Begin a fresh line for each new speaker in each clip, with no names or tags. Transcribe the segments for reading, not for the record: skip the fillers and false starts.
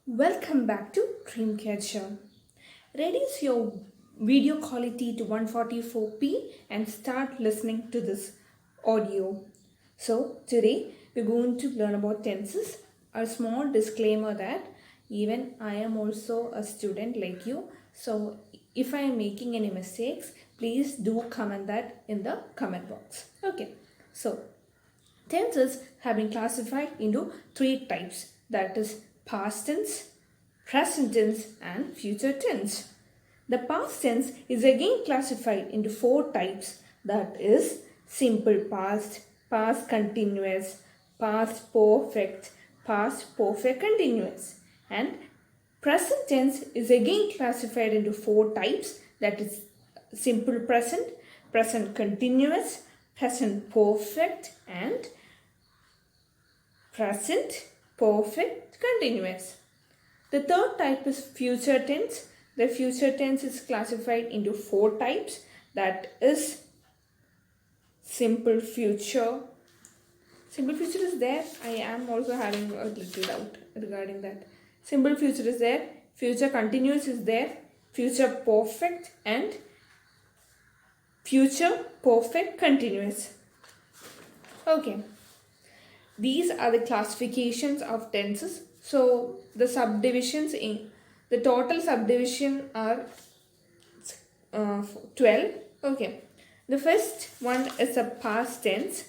Welcome back to Dreamcatcher. Reduce your video quality to 144p and start listening to this audio. So, today we're going to learn about tenses. A small disclaimer that even I am also a student like you. So, if I am making any mistakes, please do comment that in the comment box. Okay, so tenses have been classified into three types, that is past tense, present tense and future tense. The past tense is again classified into four types, that is simple past, past continuous, past perfect continuous, and present tense is again classified into four types, that is simple present, present continuous, present perfect and present perfect continuous. The third type is future tense. The future tense is classified into four types, that is simple future. Simple future is there. I am also having a little doubt regarding that. Simple future is there, future continuous is there, future perfect and future perfect continuous. Okay. These are the classifications of tenses. So the subdivisions in the total subdivision are 12. Okay. The first one is a past tense.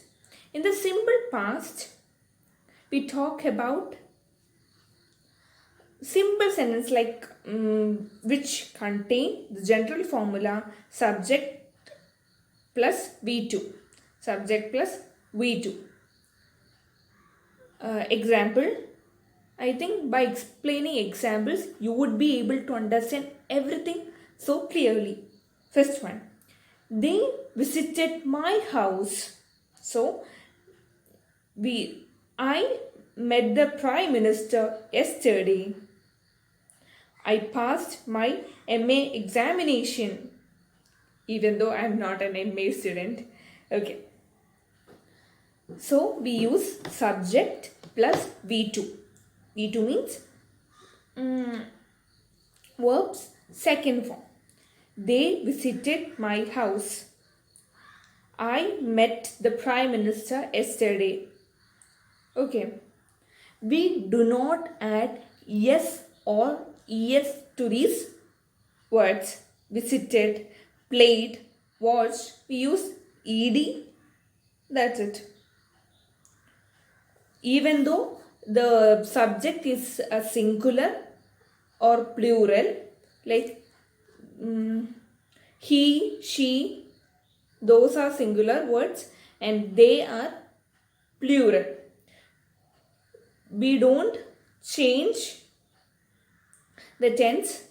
In the simple past, we talk about simple sentence like which contain the general formula subject plus V2. Subject plus V2. Example, I think by explaining examples, you would be able to understand everything so clearly. First one, they visited my house. So, I met the Prime Minister yesterday. I passed my MA examination, even though I am not an MA student. Okay. So we use subject plus V2. V2 means verbs second form. They visited my house. I met the Prime Minister yesterday. Okay. We do not add yes or es to these words. Visited, played, watched. We use ed. That's it. Even though the subject is a singular or plural, like he, she, those are singular words and they are plural. We don't change the tense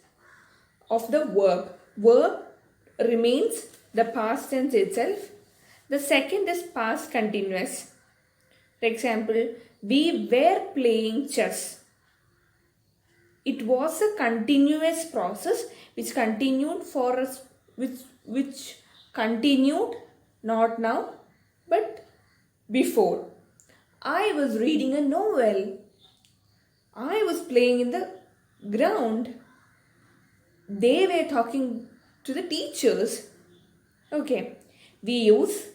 of the verb. Verb remains the past tense itself. The second is past continuous. For example, we were playing chess. It was a continuous process which continued for us, which continued not now but before. I was reading a novel. I was playing in the ground. They were talking to the teachers. Okay, we use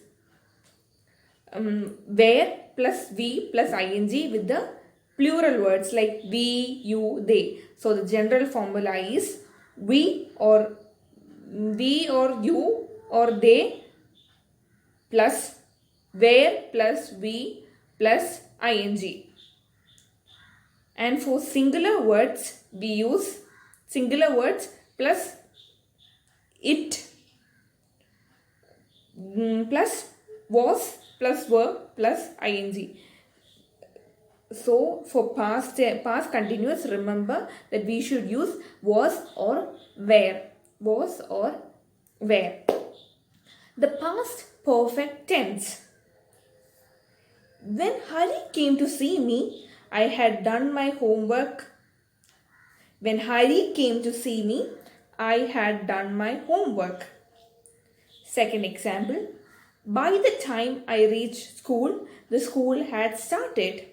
where plus we plus ing with the plural words like we, you, they. So the general formula is we or you or they plus where plus we plus ing. And for singular words, we use singular words plus it plus was plus were plus ing. So for past continuous, remember that we should use was or were. Was or were. The past perfect tense. When Hari came to see me, I had done my homework. When Hari came to see me, I had done my homework. Second example. By the time I reached school, the school had started.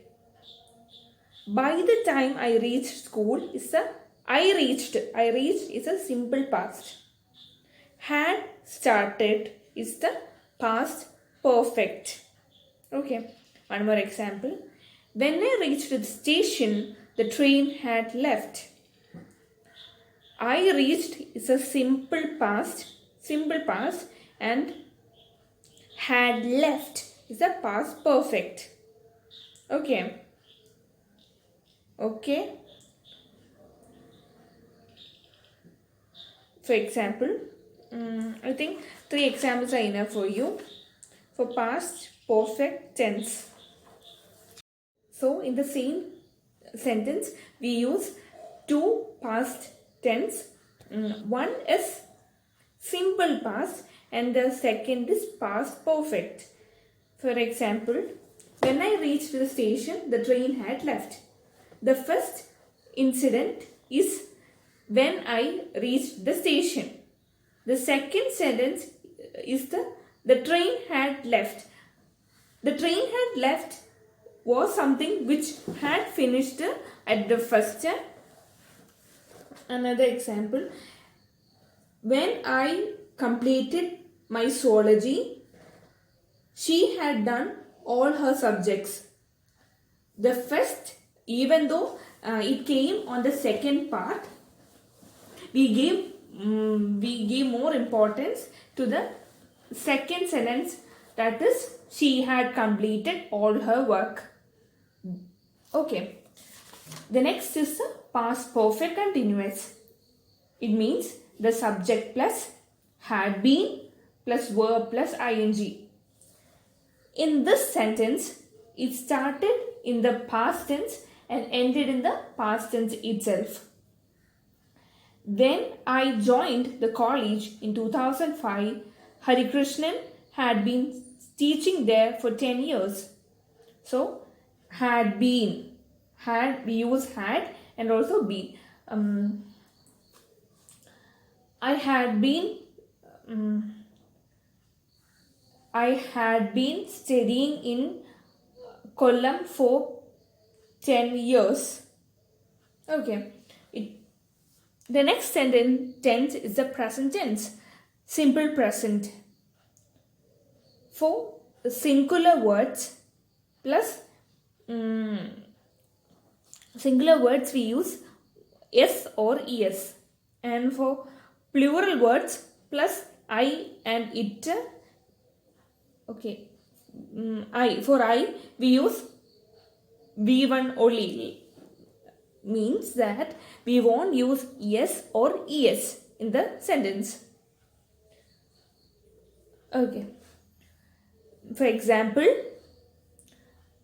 By the time I reached school is a I reached is a simple past. Had started is the past perfect. Okay, one more example. When I reached the station, the train had left. I reached is a simple past, and had left is a past perfect. Okay. Okay. For example, I think 3 examples are enough for you. For past perfect tense. So in the same sentence, we use two past tense. One is simple past and the second is past perfect. For example, when I reached the station, the train had left. The first incident is when I reached the station. The second sentence is the train had left. The train had left was something which had finished at the first. Another example, when I completed my zoology, she had done all her subjects. The first, even though it came on the second part, we gave more importance to the second sentence, that is, she had completed all her work. Okay. The next is the past perfect continuous. It means the subject plus had been plus verb plus ing. In this sentence, it started in the past tense and ended in the past tense itself. When I joined the college in 2005, Hari Krishnan had been teaching there for 10 years. So, had been. We use had and also been. I had been studying in Kollam for 10 years. Okay. The next tense is the present tense. Simple present. For singular words plus singular words we use s or es, and for plural words plus I and it. Okay, I we use v1 only, means that we won't use yes or es in the sentence. Okay, for example,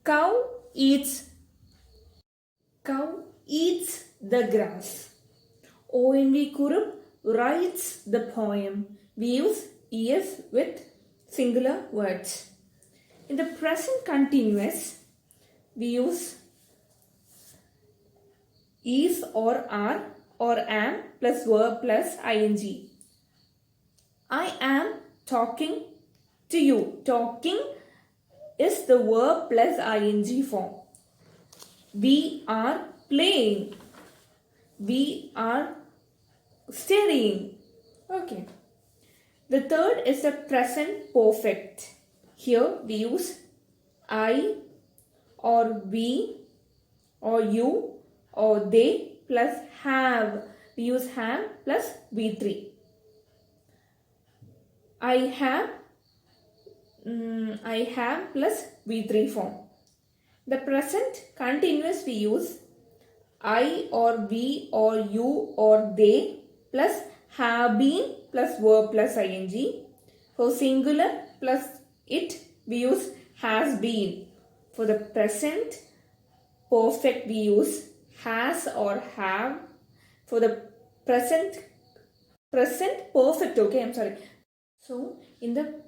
cow eats the grass. ONV Kurup writes the poem. We use es with singular words. In the present continuous, we use is or are or am plus verb plus ing. I am talking to you. Talking is the verb plus ing form. We are playing. We are studying. Okay. The third is the present perfect. Here we use I or we or you or they plus have. We use have plus V3. I have plus V3 form. The present continuous we use I or we or you or they plus have been plus verb plus ing. For singular plus it, we use has been. For the present perfect, we use has or have. For the present perfect, okay, I'm sorry. So in the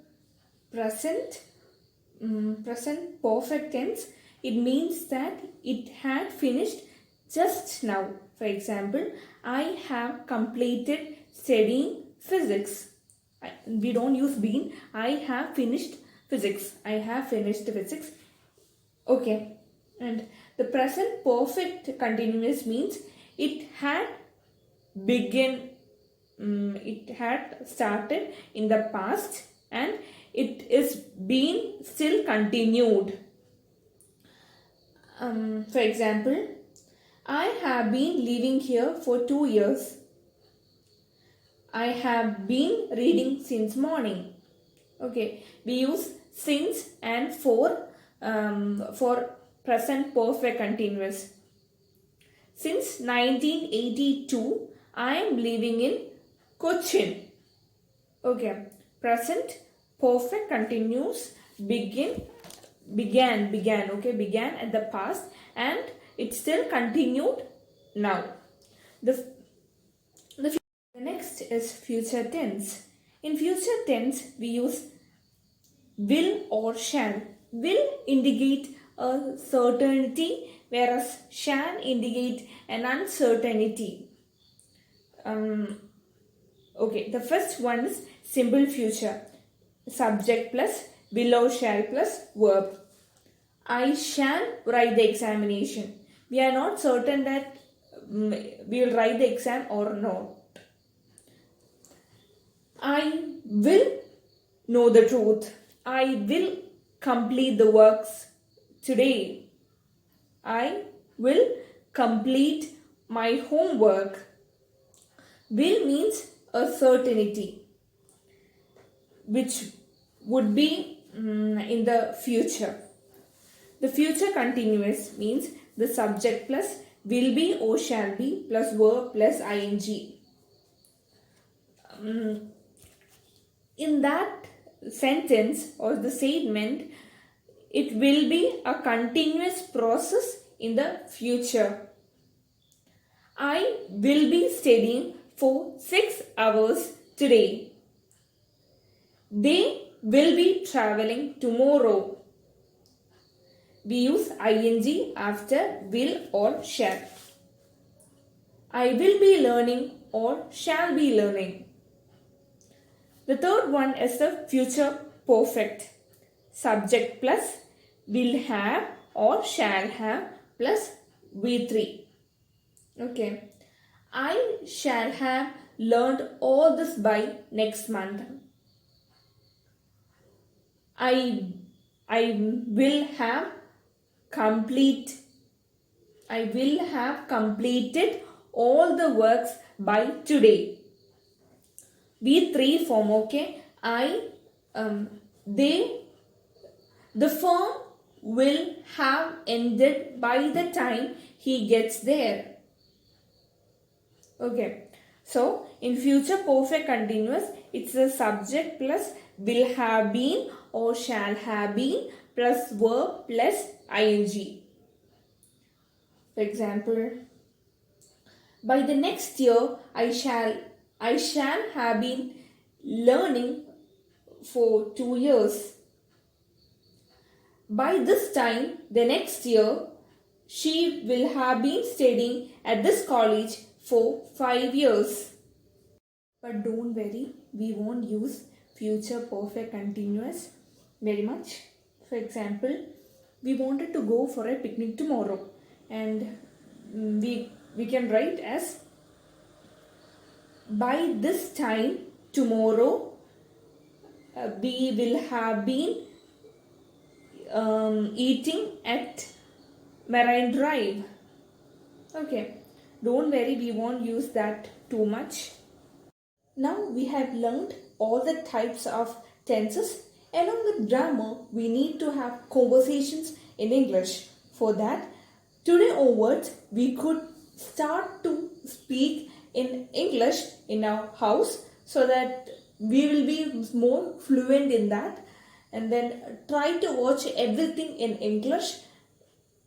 present perfect tense, it means that it had finished just now. For example, I have completed studying physics. We don't use been. I have finished physics. I have finished physics. Okay. And The present perfect continuous means it had started in the past and it is being still continued. For example, I have been living here for 2 years. I have been reading since morning. Okay, we use since and for present perfect continuous. Since 1982, I am living in Cochin. Okay, present perfect continuous began at the past and it still continued now. The next is future tense. In future tense, we use will or shall. Will indicate a certainty, whereas shall indicate an uncertainty. Okay, the first one is simple future. Subject plus will or shall plus verb. I shall write the examination. We are not certain that we will write the exam or not. I will know the truth. I will complete the works today. I will complete my homework. Will means a certainty, which would be in the future. The future continuous means the subject plus will be or shall be plus verb plus ing. In that sentence or the statement, it will be a continuous process in the future. I will be studying for 6 hours today. They will be traveling tomorrow. We use ing after will or shall. I will be learning or shall be learning. The third one is the future perfect. Subject plus will have or shall have plus V3. Okay. I shall have learned all this by next month. I will have completed all the works by today. V3 form, okay. The firm will have ended by the time he gets there. Okay. So, in future perfect continuous, it's the subject plus will have been or shall have been plus verb plus ing. For example, by the next year, I shall have been learning for 2 years. By this time, the next year, she will have been studying at this college for 5 years. But don't worry, we won't use future perfect continuous very much. For example, we wanted to go for a picnic tomorrow and we can write as by this time tomorrow we will have been eating at Marine Drive. Okay, don't worry, we won't use that too much. Now we have learned all the types of tenses. Along with grammar, we need to have conversations in English. For that, today onwards, we could start to speak in English in our house so that we will be more fluent in that, and then try to watch everything in English.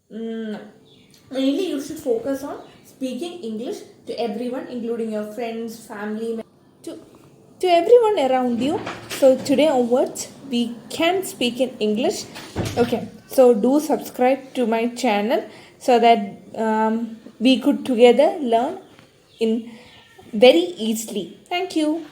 Mainly you should focus on speaking English to everyone, including your friends, family, to everyone around you. So today onwards we can speak in English. Okay, so do subscribe to my channel so that we could together learn in very easily. Thank you.